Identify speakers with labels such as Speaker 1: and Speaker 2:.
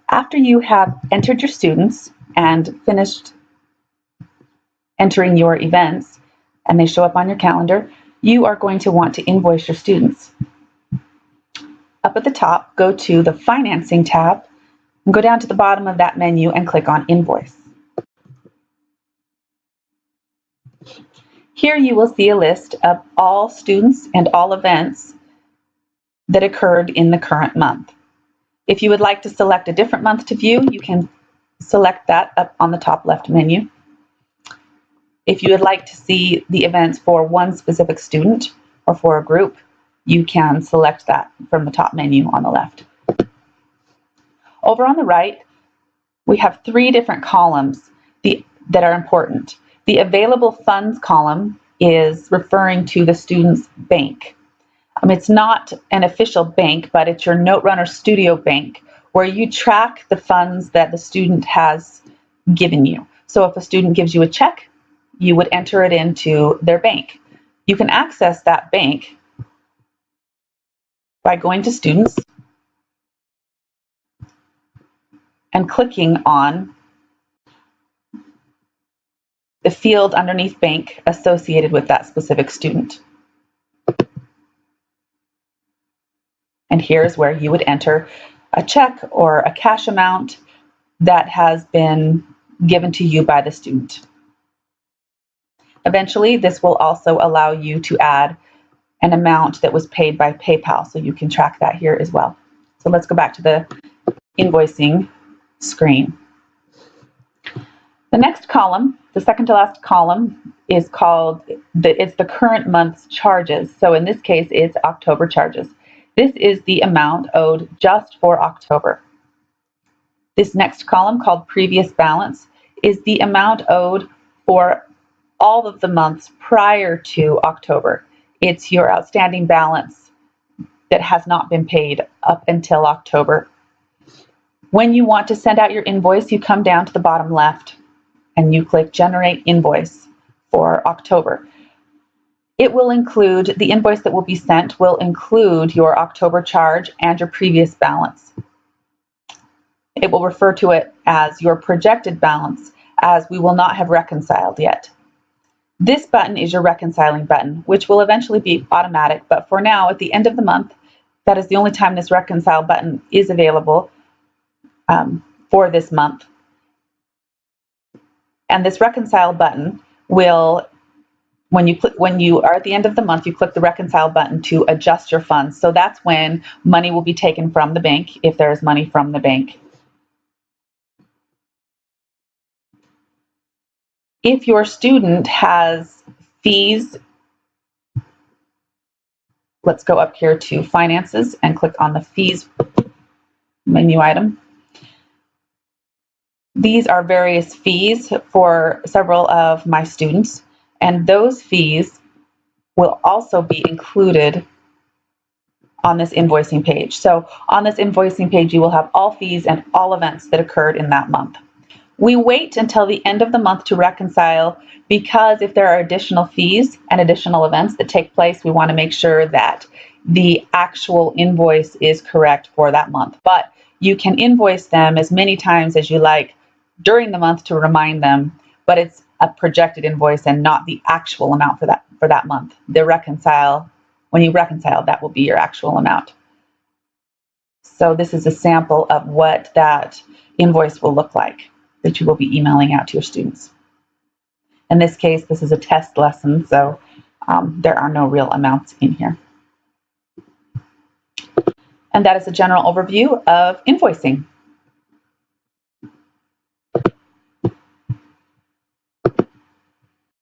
Speaker 1: After you have entered your students and finished entering your events, and they show up on your calendar, you are going to want to invoice your students. Up at the top, go to the Financing tab, and go down to the bottom of that menu and click on Invoice. Here you will see a list of all students and all events that occurred in the current month. If you would like to select a different month to view, you can select that up on the top left menu. If you would like to see the events for one specific student or for a group, you can select that from the top menu on the left. Over on the right, we have 3 different columns that are important. The available funds column is referring to the student's bank. It's not an official bank, but it's your NoteRunner-Studio bank, where you track the funds that the student has given you. So if a student gives you a check, you would enter it into their bank. You can access that bank by going to Students and clicking on the field underneath bank associated with that specific student. And here's where you would enter a check or a cash amount that has been given to you by the student. Eventually, this will also allow you to add an amount that was paid by PayPal, so you can track that here as well. So let's go back to the invoicing screen. The next column, the second to last column, is called it's the current month's charges. So in this case, it's October charges. This is the amount owed just for October. This next column, called previous balance, is the amount owed for all of the months prior to October. It's your outstanding balance that has not been paid up until October. When you want to send out your invoice, you come down to the bottom left and you click Generate Invoice for October. It will include, the invoice that will be sent will include your October charge and your previous balance. It will refer to it as your projected balance, as we will not have reconciled yet. This button is your reconciling button, which will eventually be automatic, but for now, at the end of the month, that is the only time this reconcile button is available for this month. And this reconcile button will, when you are at the end of the month, you click the reconcile button to adjust your funds. So that's when money will be taken from the bank, if there is money from the bank. If your student has fees, let's go up here to Finances and click on the Fees menu item. These are various fees for several of my students, and those fees will also be included on this invoicing page. So on this invoicing page, you will have all fees and all events that occurred in that month. We wait until the end of the month to reconcile, because if there are additional fees and additional events that take place, we want to make sure that the actual invoice is correct for that month. But you can invoice them as many times as you like during the month to remind them, but it's a projected invoice and not the actual amount for that month. When you reconcile, that will be your actual amount. So this is a sample of what that invoice will look like that you will be emailing out to your students. In this case, this is a test lesson, so there are no real amounts in here. And that is a general overview of invoicing.